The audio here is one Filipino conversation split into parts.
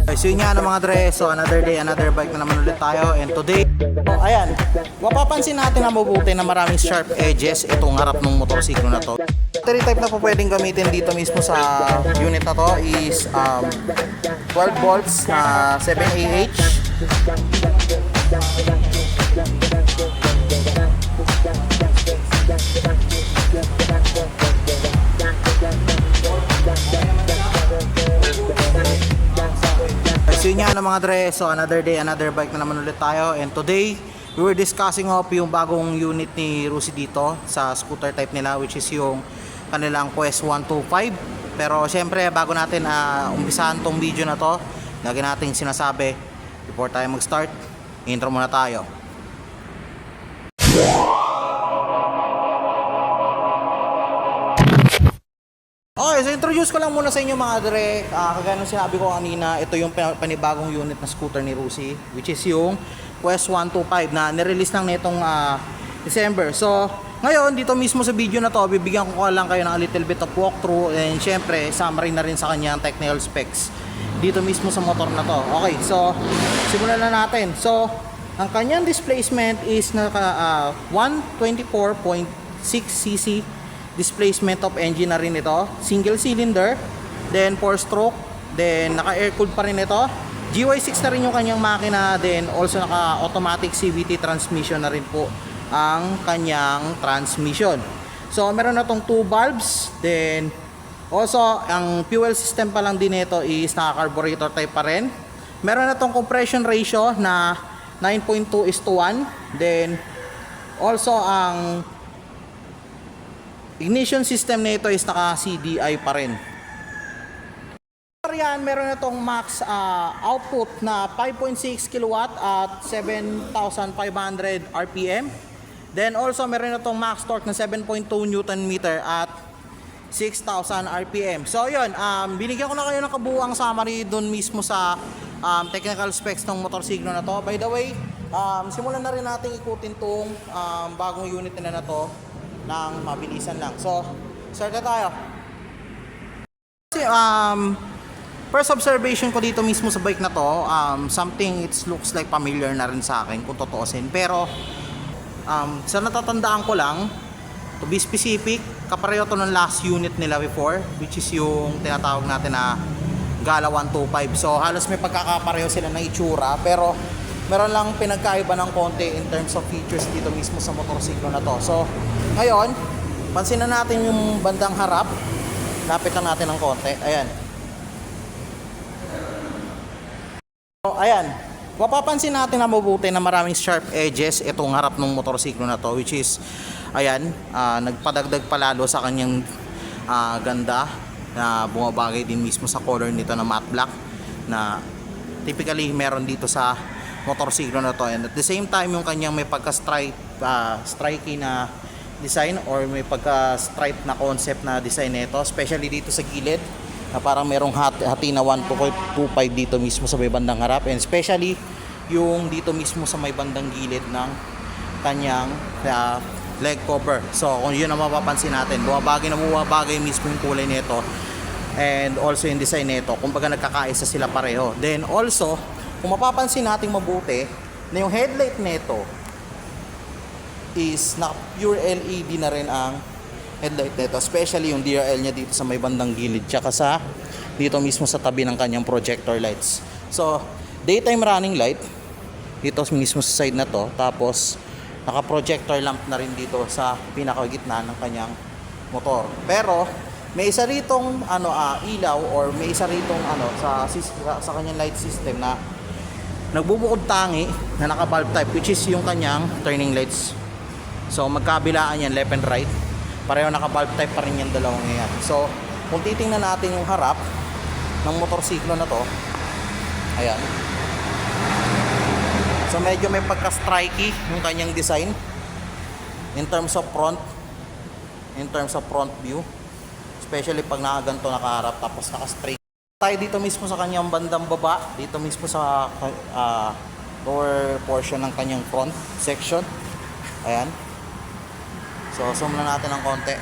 Okay, so yun nga mga dre, so another day, another bike na naman ulit tayo. And today, ayan, mapapansin natin na mabuti na maraming sharp edges itong harap ng motorsiklo na to. Battery type na po pwedeng gamitin dito mismo sa unit na to is 12 volts na 7AH. So yun nga mga dre, so another day, another bike na naman ulit tayo. And today, we were discussing yung bagong unit ni Rusi dito sa scooter type nila, which is yung kanilang Quest 125. Pero syempre, bago natin umpisahan tong video na to, lagi nating sinasabi, before tayo mag-start, intro muna tayo. Okay, so introduce ko lang muna sa inyo mga dre. Kagaya ng sinabi ko kanina, ito yung panibagong unit na scooter ni Rusi, which is yung Quest 125 na nirelease lang nitong December. So, ngayon, dito mismo sa video na to, bibigyan ko lang kayo ng a little bit of walkthrough and syempre, summary na rin sa kanyang technical specs dito mismo sa motor na to. Okay, so, simulan na natin. So, ang kanyang displacement is naka 124.6cc displacement of engine na rin ito, single cylinder, then 4-stroke, then naka air cooled pa rin ito, GY6 na rin yung kanyang makina, then also naka automatic CVT transmission na rin po ang kanyang transmission. So meron na tong 2 valves, then also ang fuel system pa lang din ito is naka carburetor type pa rin. Meron na tong compression ratio na 9.2:1, then also ang ignition system nito is naka CDI pa rin. Yan, meron na tong max output na 5.6 kW at 7,500 RPM. Then also meron na tong max torque na 7.2 Nm at 6,000 RPM. So yun, binigyan ko na kayo ng kabuuang summary dun mismo sa technical specs ng motorsiklo na to. By the way, simulan na rin natin ikutin tong bagong unit nila na to ng mabilisan lang. So, start na tayo. Kasi, first observation ko dito mismo sa bike na to, something it looks like familiar na rin sa akin kung totoosin. Pero, sa natatandaan ko lang, to be specific, kapareho to ng last unit nila before, which is yung tinatawag natin na Gala 125. So, halos may pagkakapareho sila ng itsura, pero meron lang pinagkaiba ng konti in terms of features dito mismo sa motorsiklo na to. So, ngayon, pansin na natin yung bandang harap. Lapit lang natin ng konti. Ayan. So, ayan. Mapapansin natin na mabuti na maraming sharp edges itong harap ng motorsiklo na to, which is, ayan, nagpadagdag palalo sa kanyang ganda na bumabagay din mismo sa color nito na matte black na typically meron dito sa motorsiklo na to. And at the same time, yung kanyang may pagka-striky na design or may pagka-stripe na concept na design nito, especially dito sa gilid na parang merong hati na 1.25 dito mismo sa may bandang harap, and especially yung dito mismo sa may bandang gilid ng kanyang leg cover. So kung yun ang mapapansin natin, bumabagay mismo yung kulay nito and also yung design nito, kumbaga nagkakaisa sila pareho. Then also, kung mapapansin natin mabuti na yung headlight nito is na pure LED na rin ang headlight nito, especially yung DRL niya dito sa may bandang gilid tsaka sa dito mismo sa tabi ng kanyang projector lights. So daytime running light dito mismo sa side na to, tapos naka projector lamp na rin dito sa pinakagitna ng kanyang motor. Pero may isa ritong ilaw or may isa ritong sa kanyang light system na nagbubukod tangi na naka bulb type, which is yung kanyang turning lights. So magkabilaan yan, left and right, pareho naka bulb type pa rin yung dalawang yan. So kung titingnan natin yung harap ng motorsiklo na to, ayan, so medyo may pagka-striky yung kanyang design in terms of front view, especially pag nakaganto nakaharap tapos naka-straight. Tayo dito mismo sa kanyang bandang baba, dito mismo sa lower portion ng kanyang front section. Ayan. So zoom na natin ng konti.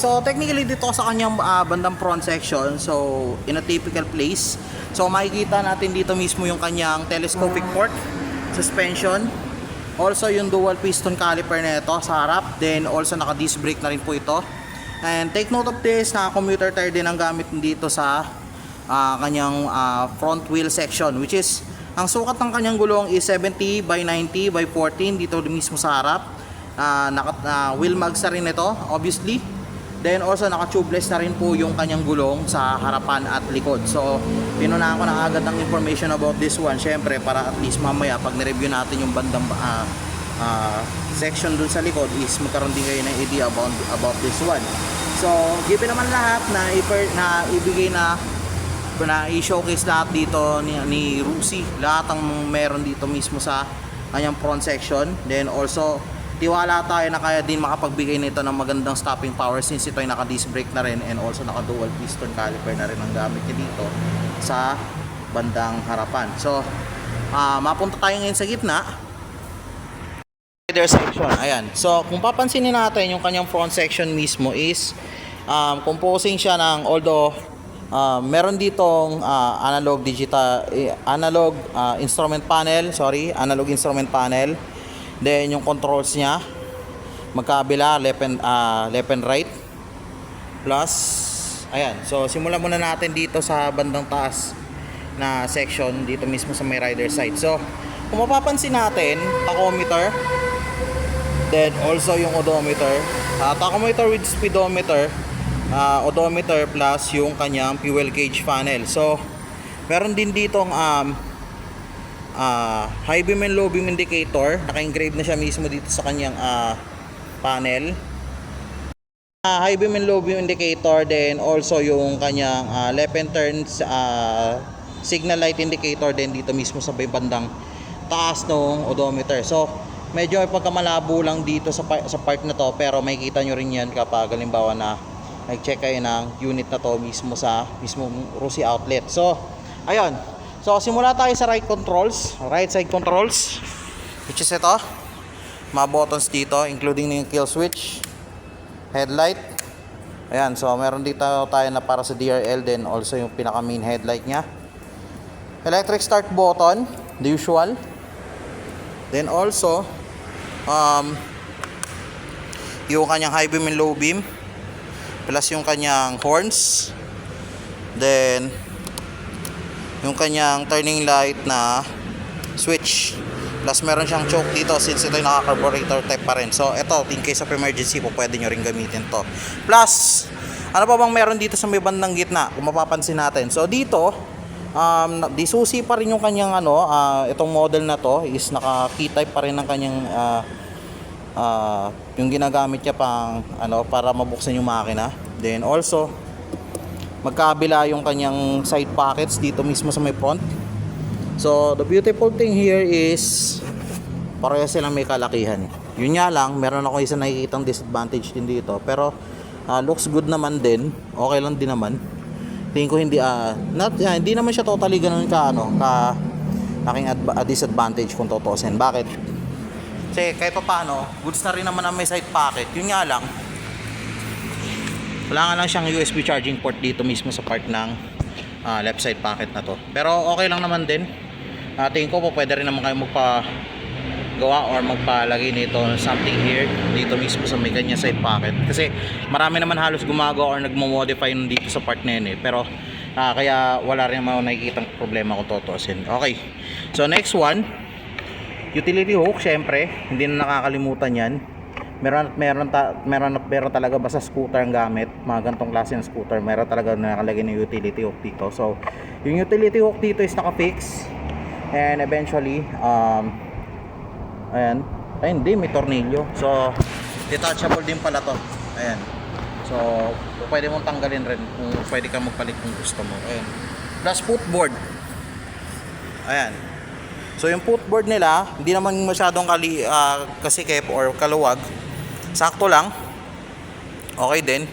So technically dito sa kanyang bandang front section, so in a typical place, So makikita natin dito mismo yung kanyang telescopic port, suspension, also yung dual piston caliper na ito sa harap, then also naka disc brake na rin po ito. And take note of this, naka commuter tire din ang gamit dito sa kanyang front wheel section, which is ang sukat ng kanyang gulong is 70 by 90 by 14 dito mismo sa harap. Wheel mags na rin ito obviously. Then also naka-tubeless na rin po yung kanyang gulong sa harapan at likod. So pinunahan ko na agad ng information about this one, syempre para at least mamaya pag ni-review natin yung bandang section dun sa likod is magkaroon din kayo ng idea about this one. So given naman lahat na ibigay na i-showcase lahat dito ni Rusi, lahat ang meron dito mismo sa kanyang front section. Then also tiwala tayo na kaya din makapagbigay nito ng magandang stopping power since ito ay naka disc brake na rin, and also naka dual piston caliper na rin ang gamit niya dito sa bandang harapan. So mapunta tayo ngayon sa gitna, rider section. Ayan, so kung papansinin natin yung kanyang front section mismo is composing siya ng, although meron ditong analog instrument panel. Then yung controls niya magkabila, left and right. Plus ayan, so simulan muna natin dito sa bandang taas na section dito mismo sa may rider side. So kung mapapansin natin, tachometer, then also yung odometer, tachometer with speedometer, odometer plus yung kanyang fuel gauge panel. So meron din ditong high beam and low beam indicator, naka-engrave na siya mismo dito sa kanyang panel. High beam and low beam indicator, then also yung kanyang left and turns signal light indicator din dito mismo sa bandang taas ng odometer. So medyo pagkamalabo lang dito sa part na to, pero makikita nyo rin yan kapag halimbawa na nag-check kayo ng unit na to mismo sa mismong Rusi outlet. So ayun, so simula tayo sa right side controls, which is ito, mga buttons dito including yung kill switch, headlight. Ayan, so meron dito tayo na para sa DRL, then also yung pinaka main headlight nya, electric start button, the usual. Then also yung kanyang high beam and low beam, plus yung kanyang horns, then yung kanyang turning light na switch, plus meron siyang choke dito since ito yung naka-carburetor type pa rin. So ito, in case of emergency po, pwede nyo rin gamitin to. Plus ano pa bang meron dito sa may bandang gitna kung mapapansin natin? So dito Susi pa rin yung kanyang itong model na to is naka key type pa rin ng kanyang yung ginagamit niya pang para mabuksan yung makina. Then also magkabila yung kanyang side pockets dito mismo sa may front. So the beautiful thing here is pareho silang may kalakihan. Yun nga lang, meron ako isa nakikitang disadvantage din dito, pero looks good naman din, okay lang din naman. Tingin ko hindi hindi naman siya totally ganoon laking disadvantage kung tutuusin. Bakit? Kasi kahit pa paano, goods na rin naman ang may side pocket. Yun nga lang, wala nga lang siyang USB charging port dito mismo sa part ng left side pocket na to. Pero okay lang naman din. Tingin ko po pwede rin naman kayo magpagawa or magpalagay nito something here dito mismo sa may kanya side pocket. Kasi marami naman halos gumagawa or nagmo-modify dito sa part na yun Pero kaya wala rin naman nakikitang problema kung tutuusin. Okay, so next one, utility hook. Syempre hindi na nakakalimutan yan. Meron talaga basta scooter ang gamit, mga gantong klase ng scooter, meron talaga nakalagay ng utility hook dito. So yung utility hook dito is naka-fix, and eventually ayan, ay hindi, may tornilyo. So detachable din pala to. Ayan, so pwede mong tanggalin rin kung pwede ka magpalit kung gusto mo. Ayan, plus footboard. Ayan, so yung footboard nila hindi naman masyadong kasikip or kaluwag, sakto lang, okay din.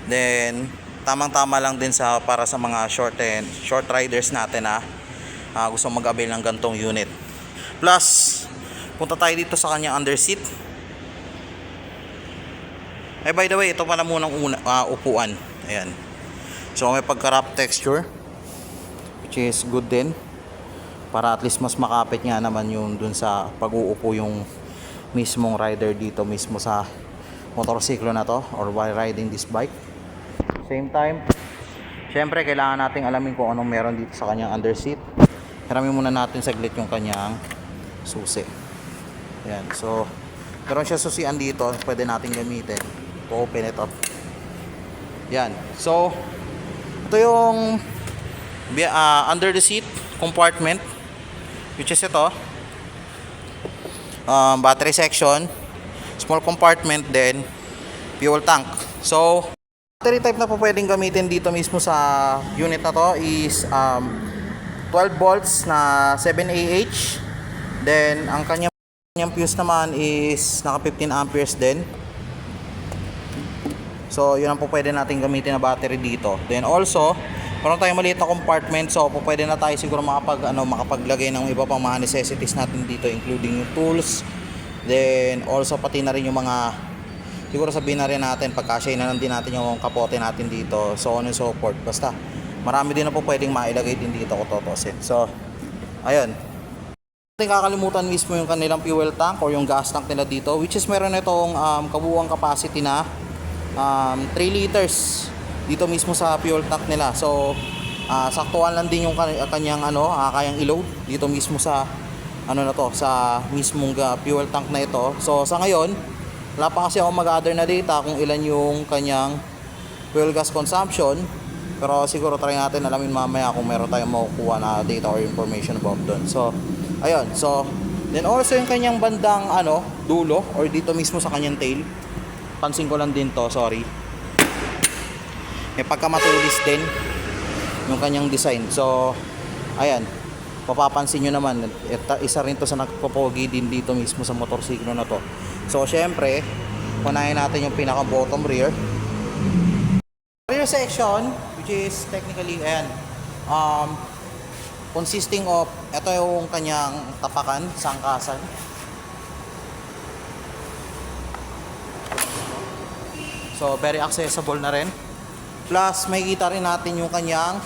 Then tamang-tama lang din para sa mga short riders natin na gusto mag-avail ng gantong unit. Plus punta tayo dito sa kanyang underseat. By the way, ito pala munang upuan. Ayan, so may pagka-wrap texture, which is good din. Para at least mas makapit nga naman yung dun sa pag-uupo yung mismong rider dito mismo sa motorsiklo na to or while riding this bike. Same time, syempre kailangan nating alamin kung anong meron dito sa kanyang underseat. Hiramin muna natin saglit yung kanyang susi. Ayan, so meron siya susian dito, pwede natin gamitin to open it up. Yan, so ito yung under the seat compartment, which is ito, battery section, small compartment, then fuel tank. So battery type na po pwedeng gamitin dito mismo sa unit na to is 12 volts na 7Ah. Then ang kanyang fuse naman is naka 15 amperes din. So yun ang po pwede natin gamitin na battery dito. Then also meron tayong maliit na compartment, so po pwede na tayo siguro makapaglagay ng iba pang mga necessities natin dito, including yung tools. Then also pati na rin yung mga, siguro sabihin na rin natin, pagkasya na lang din natin yung kapote natin dito, so on and so forth. Basta marami din na po pwedeng mailagay din dito kung totosin. So ayun, hindi kakalimutan mismo yung kanilang fuel tank or yung gas tank nila dito, which is meron itong kabuuang capacity na 3 liters dito mismo sa fuel tank nila. So saktuan lang din yung kanyang kayang i-load dito mismo sa na to, sa mismong fuel tank na ito. So sa ngayon wala pa kasi ako mag-gather na data kung ilan yung kanyang fuel gas consumption, pero siguro try natin alamin mamaya kung meron tayong makukuha na data or information about doon. So ayun, so then also yung kanyang bandang dulo or dito mismo sa kanyang tail, pansin ko lang din to, sorry, may pagkamatulis din yung kanyang design. So ayan, mapapansin nyo naman, isa rin to sa nagpopogi din dito mismo sa motorsiklo na to. So syempre unahin natin yung pinaka bottom rear section, which is technically ayan, consisting of, ito yung kanyang tapakan, sangkasan. So very accessible na rin. Plus makikita rin natin yung kanyang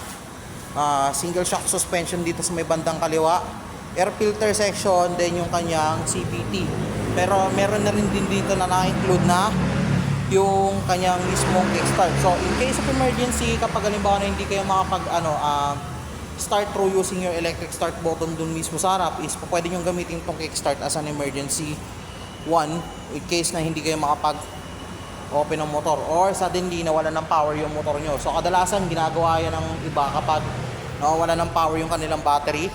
single shock suspension dito sa may bandang kaliwa, air filter section, then yung kanyang CVT. Pero meron na rin din dito na na-include na yung kanyang mismong kickstart. So in case of emergency, kapag halimbawa na hindi kayo makapag start through using your electric start button dun mismo sa harap, is pwede nyo gamitin itong kickstart as an emergency one in case na hindi kayo makapag open ng motor or suddenly nawala ng power yung motor nyo. So kadalasan ginagawa yan ng iba kapag nawala ng power yung kanilang battery,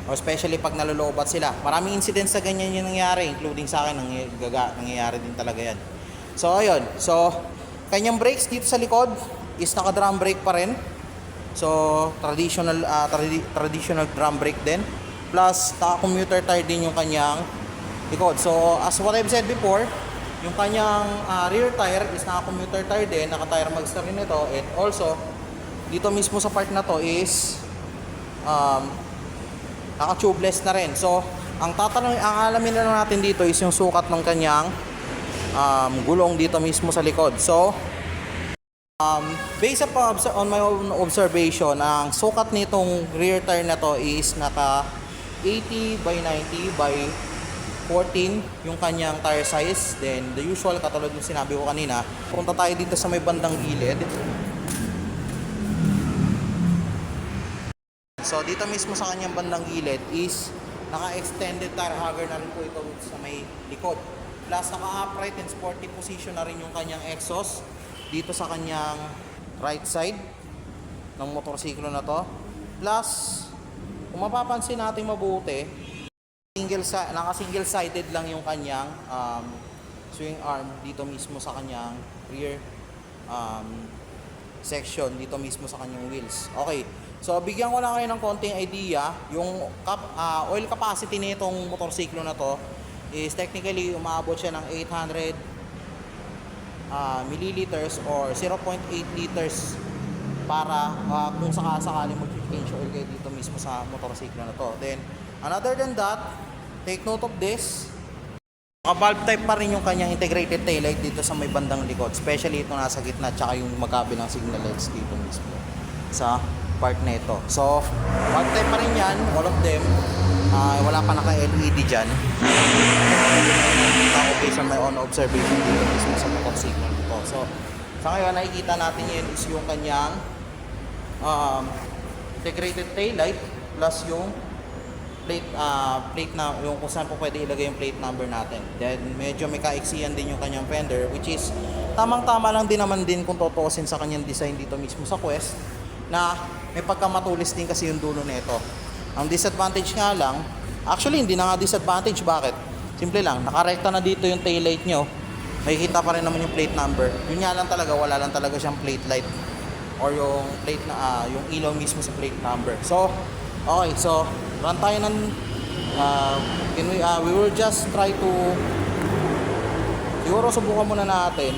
or especially pag nalolobat sila. Maraming incidents na ganyan yung nangyayari, including sa akin, nangyayari din talaga yan. So ayun, so kanyang brakes dito sa likod is naka drum brake pa rin. So traditional drum brake din, plus naka commuter tire din yung kanyang likod. So as what I've said before, yung kanyang rear tire is naka commuter tire din, naka tire mags na rin ito. And also dito mismo sa part na to is naka tubeless na rin. So ang alamin na lang natin dito is yung sukat ng kanyang gulong dito mismo sa likod. So based on my own observation, ang sukat nitong rear tire na to is naka 80 by 90 by 14 yung kanyang tire size. Then the usual, katulad ng sinabi ko kanina, punta tayo dito sa may bandang gilid. So dito mismo sa kanyang bandang gilid is naka-extended tire hugger na rin po ito sa may likod. Plus naka-upright and sporty position na rin yung kanyang exhaust dito sa kanyang right side ng motorsiklo na to. Plus kung mapapansin natin mabuti, naka-single sided lang yung kanyang swing arm dito mismo sa kanyang rear section, dito mismo sa kanyang wheels. Okay, so bigyan ko lang kayo ng konting idea. Yung oil capacity nitong motorsiklo na to is technically umabot siya ng 800 milliliters or 0.8 liters para kung sakasakali mag-change oil kayo dito mismo sa motorsiklo na to. Then other than that, take note of this, valve type pa rin yung kanyang integrated taillight dito sa may bandang likod, especially ito nasa gitna, tsaka yung magkabilang signal lights dito mismo sa part na ito. So, part type pa rin yan, all of them. Wala pa naka-LED dyan. Based on my own observation dito mismo sa motorcycle ito. So, sa ngayon, nakikita natin yun is yung kanyang integrated taillight plus yung plate na yung kung saan po pwede ilagay yung plate number natin. Then medyo may kaiksiyan din yung kanyang fender, which is tamang-tama lang din naman din kung tutuusin sa kanyang design dito mismo sa Quest, na may pagkamatulis din kasi yung dulo nito. Ang disadvantage nga lang, actually hindi na nga disadvantage. Bakit? Simple lang, nakarekta na dito yung taillight nyo, makikita pa rin naman yung plate number. Yun nga lang talaga, wala lang talaga siyang plate light or yung plate na yung ilaw mismo sa plate number. So okay, so run tayo ng we will just try to siguro subukan muna natin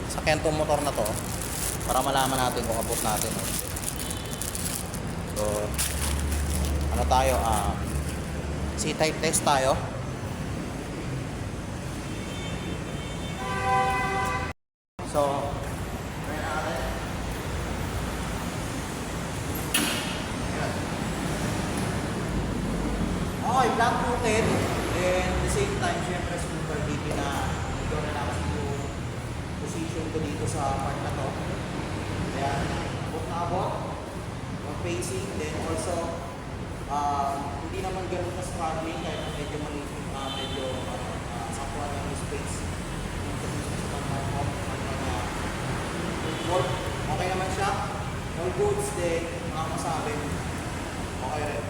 sa Kento motor na to para malaman natin kung abot natin. So ano tayo, C-type test tayo. So okay, flat footed, and at the same time, syempre super deep na ito na lang yung position ko dito sa part na to. Ayan, abot na abot, yung pacing, then also, hindi naman ganun ka-struggling kahit medyo maliit, medyo sakuan ng space. Okay naman siya, all goods, then makakasabi, okay rin.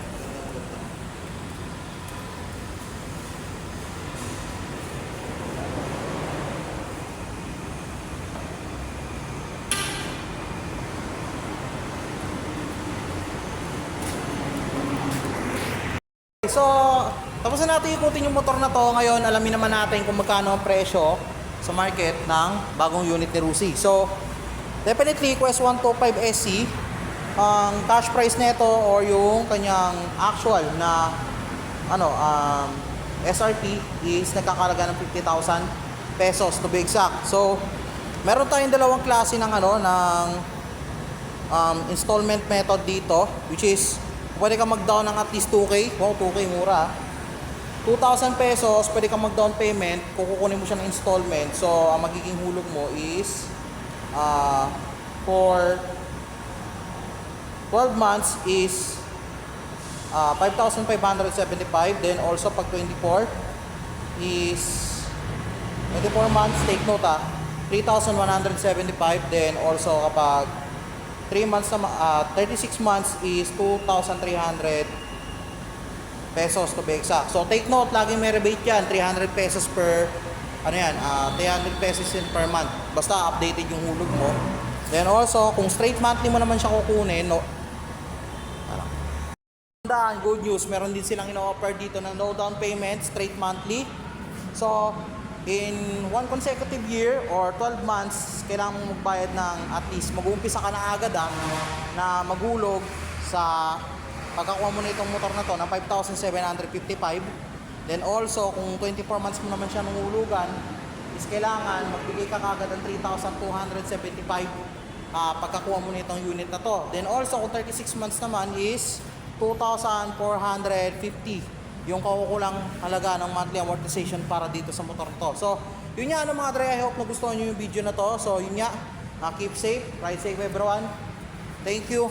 So, tapos na natin ikutin yung motor na to. Ngayon, alamin naman natin kung magkano ang presyo sa market ng bagong unit ni Rusi. So, definitely, Quest 125 SC, ang cash price nito or yung kanyang actual na SRP is nagkakalaga ng 50,000 pesos to be exact. So, meron tayong dalawang klase ng installment method dito, which is pwede ka mag-down ng at least 2K. Wow, 2K mura. 2,000 pesos, pwede ka mag-down payment kung kukunin mo siya ng installment. So, ang magiging hulog mo is for 12 months is 5,575. Then also pag 24 is 24 months, take note 3,175. Then also kapag 3 months na 36 months is 2,300 pesos to be exact. So take note, laging may rebate yan, 300 pesos per 300 pesos in per month. Basta updated yung hulog mo. Then also, kung straight monthly mo naman siya kukunin, good news, meron din silang ino-offer dito na no down payment, straight monthly. So in one consecutive year or 12 months, kailangan mong magbayad ng at least, mag-uumpisa ka na agad na maghulog sa pagkakuha mo na itong motor na to ng 5,755. Then also, kung 24 months mo naman siya nangulugan, is kailangan magbigay ka kagad ng 3,275 pagkakuha mo na itong unit na to. Then also, kung 36 months naman is 2,450 yung kakukulang halaga ng monthly amortization para dito sa motor to. So, yun nga mga dre, I hope nagustuhan nyo yung video na to. So, yun nga, keep safe, ride safe everyone. Thank you.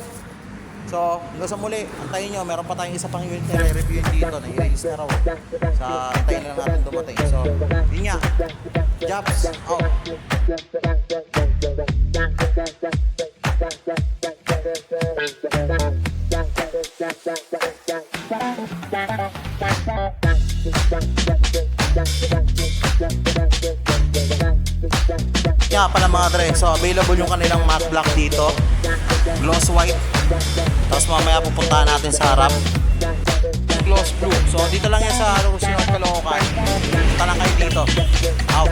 So, hanggang sa muli, antayin nyo, meron pa tayong isa pang unit na re-review dito na i-release na raw. Sa antayin lang natin dumating. So, yun nga, Jobs out. Kaya pala mga dre, so available yung kanilang matte black dito, gloss white, tapos mamaya pupuntahan natin sa harap, gloss blue. So dito lang yan sa Rusi Caloocan. Punta lang kayo dito. Out.